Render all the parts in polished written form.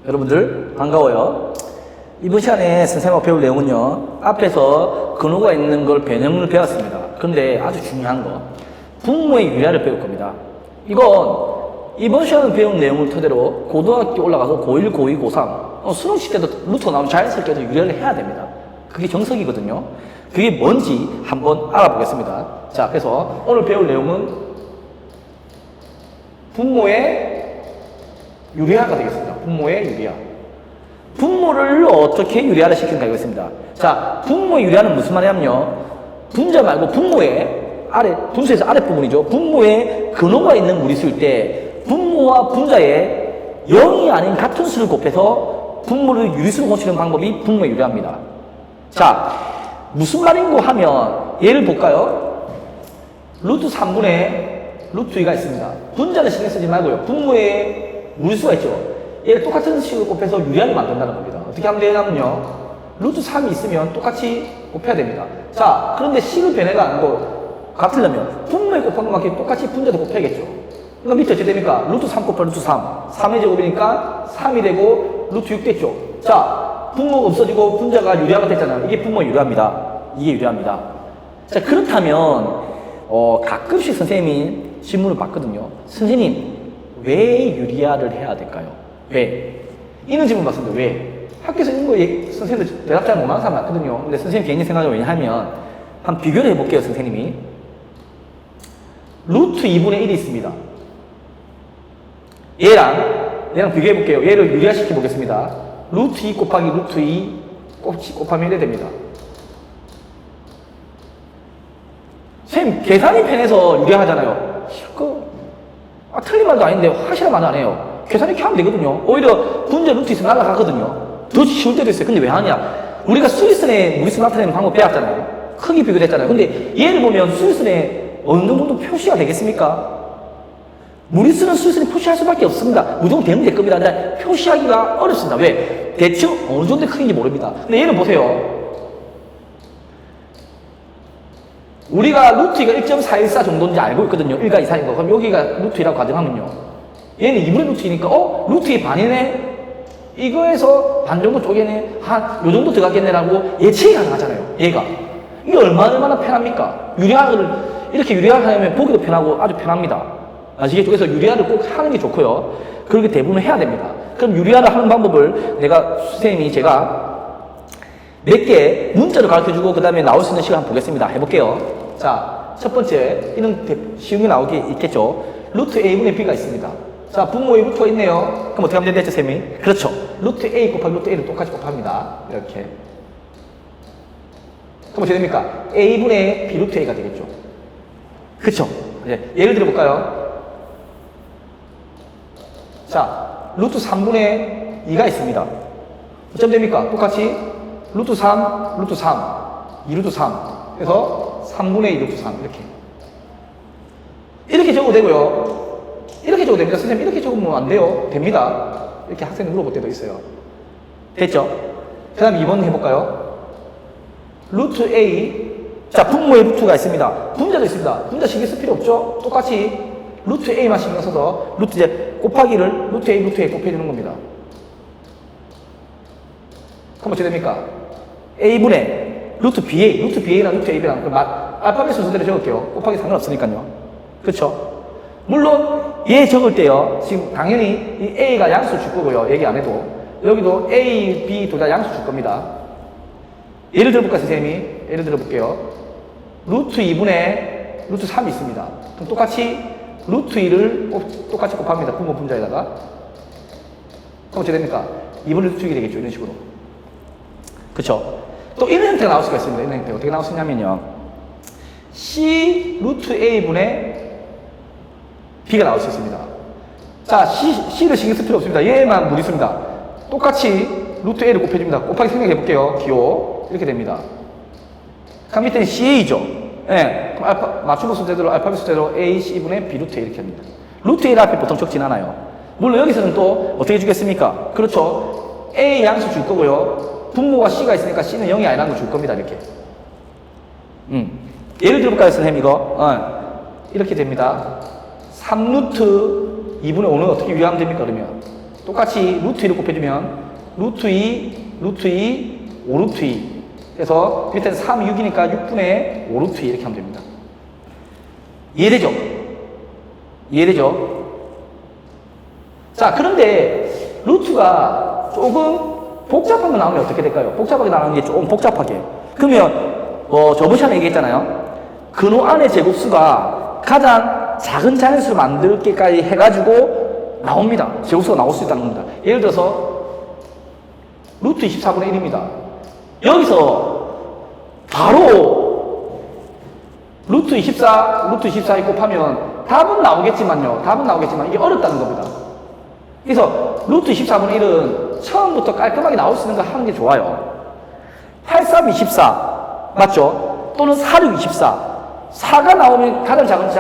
여러분들 반가워요. 이번 시간에 선생님하고 배울 내용은요, 앞에서 근호가 있는 걸 변형을 배웠습니다. 그런데 아주 중요한 거, 분모의 유래를 배울 겁니다. 이건 이번 시간에 배운 내용을 토대로 고등학교 올라가서 고1, 고2, 고3 수능식 때도 루트가 나오면 자연스럽게 유래를 해야 됩니다. 그게 정석이거든요. 그게 뭔지 한번 알아보겠습니다. 자, 그래서 오늘 배울 내용은 분모의 유리화가 되겠습니다. 분모의 유리화. 분모를 어떻게 유리화를 시키는가 이겠습니다. 자, 분모의 유리화는 무슨 말이냐면요, 분자 말고 분모의 아래, 분수에서 아랫부분이죠. 분모에 근호가 있는 무리수일 때 분모와 분자에 0이 아닌 같은 수를 곱해서 분모를 유리수로 고치는 방법이 분모의 유리화입니다. 자, 무슨 말인고 하면 예를 볼까요? 루트 3분의 루트 2가 있습니다. 분자는 신경 쓰지 말고요. 분모에 무리수가 있죠. 얘를 똑같은 식으로 곱해서 유리화를 만든다는 겁니다. 어떻게 하면 되냐면요, 루트 3이 있으면 똑같이 곱해야 됩니다. 자, 그런데 식을 변해가 아니고 같으려면 분모에 곱한 것만큼 똑같이 분자도 곱해야겠죠. 그러니까 밑에 어떻게 됩니까? 루트 3 곱하기 루트 3. 3의 제곱이니까 3이 되고 루트 6 됐죠. 자, 분모가 없어지고 분자가 유리화가 됐잖아요. 이게 분모의 유리화입니다. 이게 유리화입니다. 자, 그렇다면 가끔씩 선생님이 질문을 받거든요. 선생님, 왜 유리화를 해야 될까요? 왜? 이런 질문 받습니다. 왜? 학교에서 이런 거 선생님들 대답 잘 못하는 사람 많거든요. 근데 선생님 개인의 생각은 왜냐하면 한번 비교를 해볼게요. 선생님이 루트 2분의 1이 있습니다. 얘랑 비교해볼게요. 얘를 유리화시켜 보겠습니다. 루트 2 곱하기 루트 2 곱하면 이래 됩니다. 선생님, 계산이 편해서 유리화하잖아요. 틀린 말도 아닌데 확실한 말도 안 해요. 계산 이렇게 하면 되거든요. 오히려 분자 루트 있으면 날아가거든요. 더 쉬울 때도 있어요. 근데 왜 하냐? 우리가 수리선에 무리수 나타내는 방법 배웠잖아요. 크기 비교됐잖아요. 근데 얘를 보면 수리선에 어느 정도 표시가 되겠습니까? 무리수는 수리선에 표시할 수밖에 없습니다. 무조건 되면 될 겁니다. 근데 표시하기가 어렵습니다. 왜? 대충 어느 정도의 크기인지 모릅니다. 근데 얘를 보세요. 우리가 루트 2가 1.414 정도인지 알고 있거든요. 1과 2 사이인 거. 그럼 여기가 루트 2라고 가정하면요, 얘는 2분의 루트 2니까 루트 2 반이네? 이거에서 반 정도 쪼개네? 한 요 정도 들어갔겠네라고 예측이 가능하잖아요. 얘가. 이게 얼마나 편합니까? 유리화를 이렇게 유리화를 하면 보기도 편하고 아주 편합니다. 아시겠죠? 그래서 유리화를 꼭 하는 게 좋고요. 그렇게 대부분 해야 됩니다. 그럼 유리화를 하는 방법을 제가 몇 개 문자로 가르쳐주고 그 다음에 나올 수 있는 시간 한번 보겠습니다. 해볼게요. 자, 첫 번째, 이런 쉬운 게 나오기 있겠죠. 루트 A분의 B가 있습니다. 자, 분모의 루트가 있네요. 그럼 어떻게 하면 되겠죠, 쌤이? 그렇죠. 루트 A 곱하기 루트 A를 똑같이 곱합니다. 이렇게. 그럼 어떻게 됩니까? A분의 B 루트 A가 되겠죠. 그쵸? 이제 예를 들어볼까요? 자, 루트 3분의 2가 있습니다. 어쩜 됩니까? 똑같이 루트 3, 루트 3, 2루트 3. 그래서 3분의 2 루트 3. 이렇게 적어도 되고요. 이렇게 적어도 됩니다. 선생님, 이렇게 적으면 안 돼요. 됩니다. 이렇게 학생들 물어볼 때도 있어요. 됐죠? 그 다음 2번 해볼까요? 루트 A. 자, 분모의 루트가 있습니다. 분자도 있습니다. 분자 신경 쓸 필요 없죠? 똑같이 루트 A만 신경 써서 루트 이제 곱하기를 루트 A, 루트 A 곱해주는 겁니다. 그럼 어떻게 됩니까? A분의 루트 BA, 루트 BA랑 루트 AB랑 알파벳 순서대로 적을게요. 곱하기 상관없으니까요. 그쵸? 물론 얘 적을 때요, 지금 당연히 이 A가 양수 줄 거고요. 얘기 안 해도 여기도 A, B 둘 다 양수 줄 겁니다. 예를 들어볼까요, 선생님이? 예를 들어볼게요. 루트 2분의 루트 3이 있습니다. 그럼 똑같이 루트 2를 똑같이 곱합니다. 분모 분자에다가. 그럼 어떻게 됩니까? 2분의 루트 2이 되겠죠. 이런 식으로. 그쵸? 또 이런 형태가 나올 수가 있습니다. 이런 형태. 어떻게 나올 수 있냐면요, C 루트 A분의 B가 나올 수 있습니다. 자, C를 신경 쓸 필요 없습니다. 얘만 무리수입니다. 똑같이 루트 A를 곱해줍니다. 곱하기 생각해 볼게요. 기호. 이렇게 됩니다. 그럼 밑에는 CA죠. 예. 그럼 맞춤법 순서대로, 알파벳 순서대로 A, C분의 B 루트 A 이렇게 합니다. 루트 A를 앞에 보통 적진 않아요. 물론 여기서는 또 어떻게 주겠습니까? 그렇죠. A 양수 줄 거고요. 분모가 C가 있으니까 C는 0이 아니라는 걸 줄 겁니다. 이렇게. 예를 들어볼까요, 선생님, 이거? 이렇게 됩니다. 3루트 2분의 5는 어떻게 유리하면 됩니까, 그러면? 똑같이 루트 2를 곱해주면 루트 2, 루트 2, 5루트 2. 그래서 밑에는 3, 6이니까 6분의 5루트 2 이렇게 하면 됩니다. 이해되죠? 이해되죠? 자, 그런데 루트가 조금 복잡한 거 나오면 어떻게 될까요? 복잡하게 나오는 게 조금 복잡하게. 그러면 저번 시간에 얘기했잖아요. 근호 안의 제곱수가 가장 작은 자연수를 만들기까지 해가지고 나옵니다. 제곱수가 나올 수 있다는 겁니다. 예를 들어서 루트 24분의 1입니다. 여기서 바로 루트 24 곱하면 답은 나오겠지만요. 답은 나오겠지만 이게 어렵다는 겁니다. 그래서 루트 24분의 1은 처음부터 깔끔하게 나올 수 있는 거 하는 게 좋아요. 83, 24 맞죠? 또는 46, 24 4가 나오면 가장 작은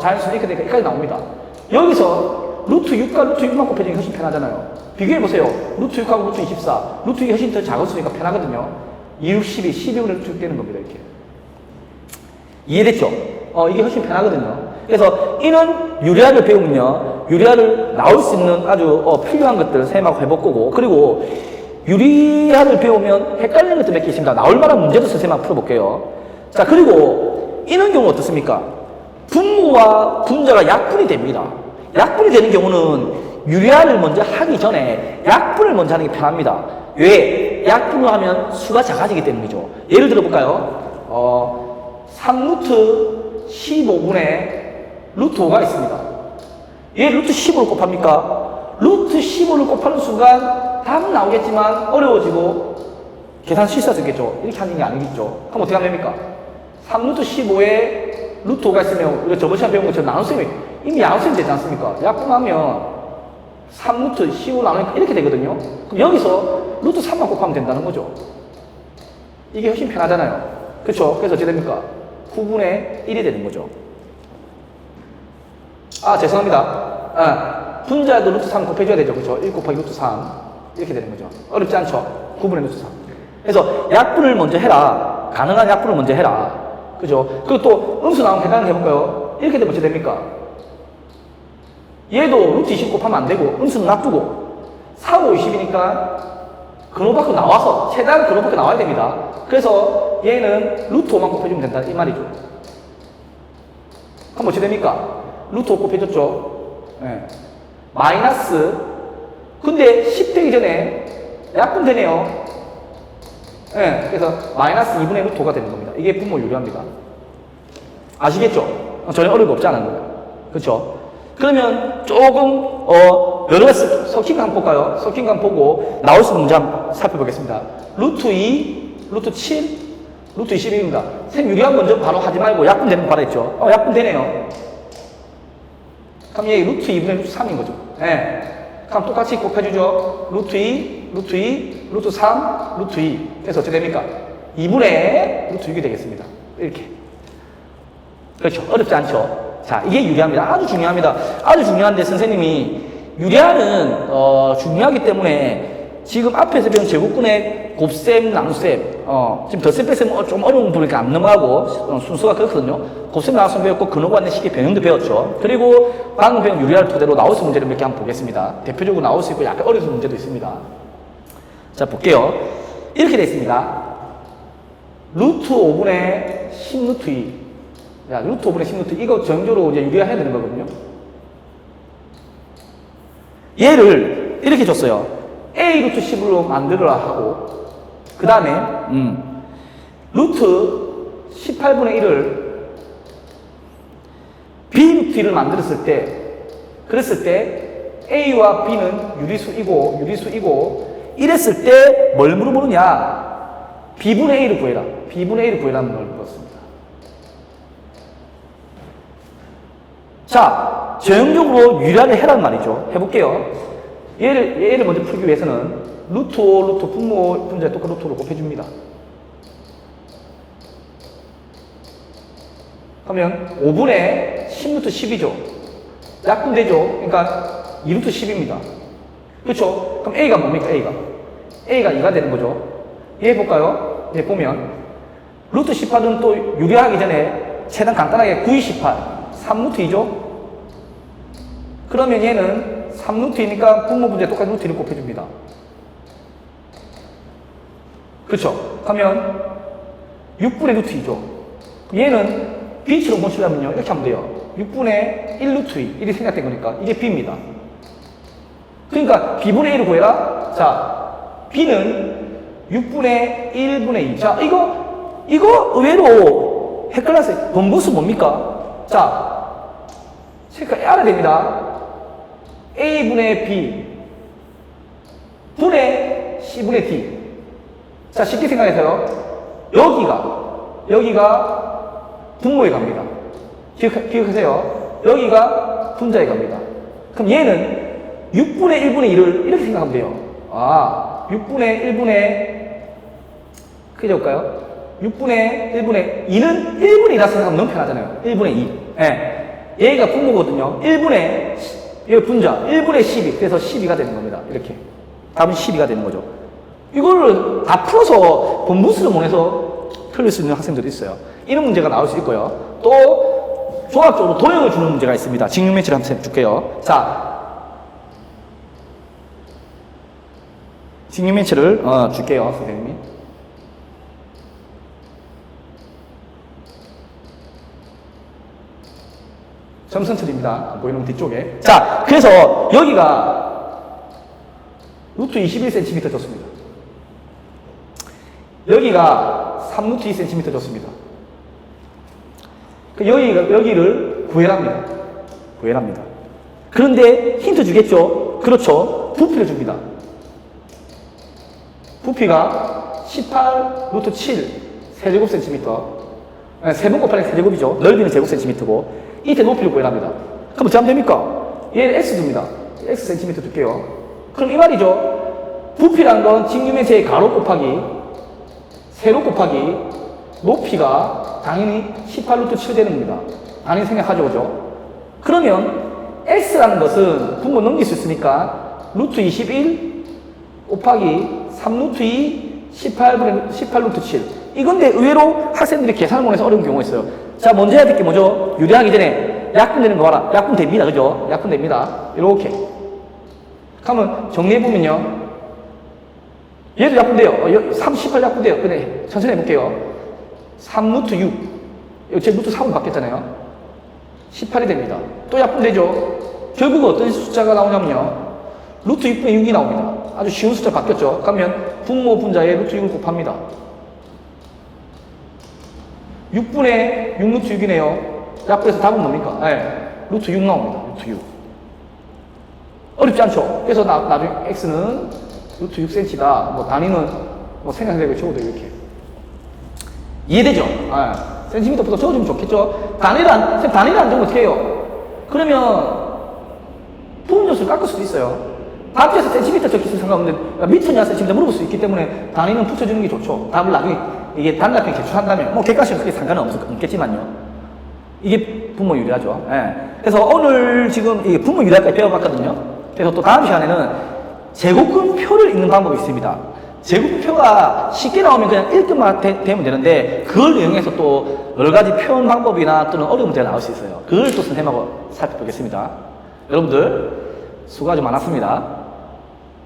자연수는 이렇게 되니까 여기까지 나옵니다. 여기서 루트 6과 루트 6만 곱해주는 게 훨씬 편하잖아요. 비교해보세요. 루트 6하고 루트 24 루트 6이 훨씬 더 작았으니까 편하거든요. 2, 6, 12, 12분의 루트 6 되는 겁니다. 이렇게 이해됐죠? 이게 훨씬 편하거든요. 그래서 이는 유리아를 배우면요, 유리아를 나올 수 있는 아주 필요한 것들 쌤하고 해볼 거고, 그리고 유리아를 배우면 헷갈리는 것들 몇 개 있습니다. 나올 만한 문제도 선생님하고 풀어볼게요. 자, 그리고 이런 경우 어떻습니까? 분모와 분자가 약분이 됩니다. 약분이 되는 경우는 유리아를 먼저 하기 전에 약분을 먼저 하는 게 편합니다. 왜? 약분을 하면 수가 작아지기 때문이죠. 예를 들어 볼까요? 3루트 15분의 루트 5가 있습니다. 얘 루트 15를 곱합니까? 루트 15를 곱하는 순간 답은 나오겠지만 어려워지고 계산 실수할 수 있겠죠. 이렇게 하는 게 아니겠죠. 그럼 어떻게 하면 됩니까? 3루트 15에 루트 5가 있으면 우리가 저번 시간에 배운 것처럼 나눗셈이 이미 나눗셈이 되지 않습니까? 약분하면 3루트 15 나누니까 이렇게 되거든요. 그럼 여기서 루트 3만 곱하면 된다는 거죠. 이게 훨씬 편하잖아요. 그렇죠? 그래서 어떻게 됩니까? 9분의 1이 되는 거죠. 죄송합니다. 분자도 루트 3 곱해줘야 되죠. 그렇죠? 1 곱하기 루트 3 이렇게 되는 거죠. 어렵지 않죠? 9분의 루트 3. 그래서 약분을 먼저 해라. 가능한 약분을 먼저 해라. 그죠? 그리고 또 음수 나오면 계산을 해볼까요? 이렇게 되면 어떻게 됩니까? 얘도 루트 20 곱하면 안 되고 음수는 놔두고 4, 5, 20이니까 근호 밖으로 나와서 최대한 근호 밖으로 나와야 됩니다. 그래서 얘는 루트 5만 곱해주면 된다 이 말이죠. 그럼 어떻게 됩니까? 루트 5 곱해줬죠. 네. 마이너스 근데 10 되기 전에 약분 되네요. 네. 그래서 마이너스 2분의 루트 5가 되는 겁니다. 이게 분모 유리합니다. 아시겠죠? 전혀 어려운 거 없지 않은 거예요. 그렇죠? 그러면 조금 여러 가지 섞인 거 한번 볼까요? 섞인 거 한번 보고 나올 수 있는 문제 한번 살펴보겠습니다. 루트 2, 루트 7, 루트 21입니다. 쌤 유리한 먼저 바로 하지 말고 약분 되는 거 바로 했죠. 약분 되네요. 그럼 얘 루트 2분의 루트 3인 거죠. 네. 그럼 똑같이 곱해주죠. 루트 2, 루트 2, 루트 3, 루트 2. 그래서 어떻게 됩니까? 2분의 루트 6이 되겠습니다. 이렇게. 그렇죠. 어렵지 않죠. 자, 이게 유리합니다. 아주 중요합니다. 아주 중요한데 선생님이 유리하는 중요하기 때문에 지금 앞에서 배운 제곱근의 곱셈, 나눗셈 지금 덧셈, 뺄셈 좀 어려운 부분이니까 안 넘어가고 순서가 그렇거든요. 곱셈, 나눗셈 배웠고 근호관의 식의 변형도 배웠죠. 그리고 방금 배운 유리할 토대로 나올 수 있는 문제를 몇 개 한번 보겠습니다. 대표적으로 나올 수 있고 약간 어려운 문제도 있습니다. 자, 볼게요. 이렇게 되어 있습니다. 루트 5분의 10 루트 2. 야, 루트 5분의 10 루트 이거 정조로 이제 유리화 해야 되는 거거든요. 얘를 이렇게 줬어요. A 루트 10으로 만들어라 하고 그 다음에 루트 18분의 1을 B 루트 1을 만들었을 때 그랬을 때 A와 B는 유리수이고 이랬을 때 뭘 물어보느냐? B분의 A를 구해라. B분의 A를 구해라는 걸 물었습니다. 자, 전형적으로 유리화를 해란 말이죠. 해볼게요. 얘를 먼저 풀기 위해서는 루트 5, 루트 분모 분자에 똑같은 루트로 곱해줍니다. 그러면 5분의 10루트 10이죠. 약분되죠. 그러니까 2루트 10입니다. 그렇죠? 그럼 A가 뭡니까? A가 2가 되는 거죠. 얘 해볼까요? 얘 보면 루트 18은 또 유리화하기 전에 최대한 간단하게 9, 2, 18 3루트 2죠? 그러면 얘는 3루트이니까 분모 분자에 똑같은 루트 1을 곱해줍니다. 그렇죠? 그러면 6분의 루트 2죠. 얘는 B처럼 공식하면요. 이렇게 하면 돼요. 6분의 1 루트 2. 1이 생략된 거니까 이게 B입니다. 그러니까 B분의 1을 구해라. 자, B는 6분의 1분의 2. 자, 이거 의외로 헷갈렸어요. 분모수 뭡니까? 자, 알아야 됩니다. A분의 B 분의 C분의 D. 자, 쉽게 생각해서요. 여기가 분모에 갑니다. 기억하세요. 여기가 분자에 갑니다. 그럼 얘는 6분의 1분의 1을 이렇게 생각하면 돼요. 6분의 1분의, 크게 적을까요? 6분의 1분의 2는 1분의 2라 생각하면 너무 편하잖아요. 1분의 2. 예. 얘가 분모거든요. 1분의, 얘가 분자. 1분의 12. 그래서 12가 되는 겁니다. 이렇게. 답은 12가 되는 거죠. 이거를 다 풀어서 분모수를 못해서 틀릴 수 있는 학생들이 있어요. 이런 문제가 나올 수 있고요. 또 종합적으로 도형을 주는 문제가 있습니다. 직육면체를 한번 줄게요. 자, 직육면체를 줄게요, 선생님이. 점선처리입니다. 보이는 뒤쪽에. 자, 그래서 여기가 루트 21cm 줬습니다. 여기가 3루트 2cm 줬습니다. 여기를 구해랍니다. 구해랍니다. 그런데 힌트 주겠죠? 그렇죠. 부피를 줍니다. 부피가 18 루트 7 세제곱cm. 세번 곱하기 세제곱이죠. 넓이는 제곱cm고 이때 높이를 구해랍니다. 그럼 어떻게 하면 됩니까? 얘는 x 줍니다. x cm 줄게요. 그럼 이 말이죠. 부피란 건 직육면체의 가로 곱하기 세로 곱하기 높이가 당연히 18 루트 7 되는 겁니다. 당연히 생각하죠, 그죠? 그러면 x라는 것은 분모 넘길 수 있으니까 루트 21 곱하기 3 루트 2 18 루트 7. 이건데 의외로 학생들이 계산을 못해서 어려운 경우가 있어요. 자, 먼저 해야 될 게 뭐죠? 유리하기 전에 약분 되는 거 봐라. 약분 됩니다, 그죠? 약분 됩니다. 이렇게. 그러면 정리해보면요. 얘도 약분돼요. 38 약분돼요. 근데 천천히 해볼게요. 3 루트 6. 제 루트 3은 바뀌었잖아요. 18이 됩니다. 또 약분되죠. 결국 어떤 숫자가 나오냐면요. 루트 6분의 6이 나옵니다. 아주 쉬운 숫자 바뀌었죠. 그러면 분모 분자에 루트 6을 곱합니다. 6분의 6 루트 6이네요. 약분해서 답은 뭡니까? 네. 루트 6 나옵니다. 루트 6. 어렵지 않죠? 그래서 나중에 x는 루트 6cm다. 뭐 단위는 뭐 생각해서 적어도 이렇게. 이해되죠? 센티미터부터 적어주면 좋겠죠? 단위를 안 적으면 어떻게 해요? 그러면 부분점수를 깎을 수도 있어요. 답지에서 센티미터 적his으면 상관없는데 미터냐 센티미터 물어볼 수 있기 때문에 단위는 붙여주는 게 좋죠. 답을 나중에 이게 단답형 제출한다면 뭐 객관식은 크게 상관은 없겠지만요. 이게 분모 유리하죠. 예. 그래서 오늘 지금 이게 분모 유리까지 배워봤거든요. 그래서 또 다음 시간에는 제곱근표를 읽는 방법이 있습니다. 제곱표가 쉽게 나오면 그냥 읽기만 되면 되는데 그걸 이용해서 또 여러 가지 표현 방법이나 또는 어려운 문제가 나올 수 있어요. 그걸 또 선생님하고 살펴보겠습니다. 여러분들 수고 아주 많았습니다.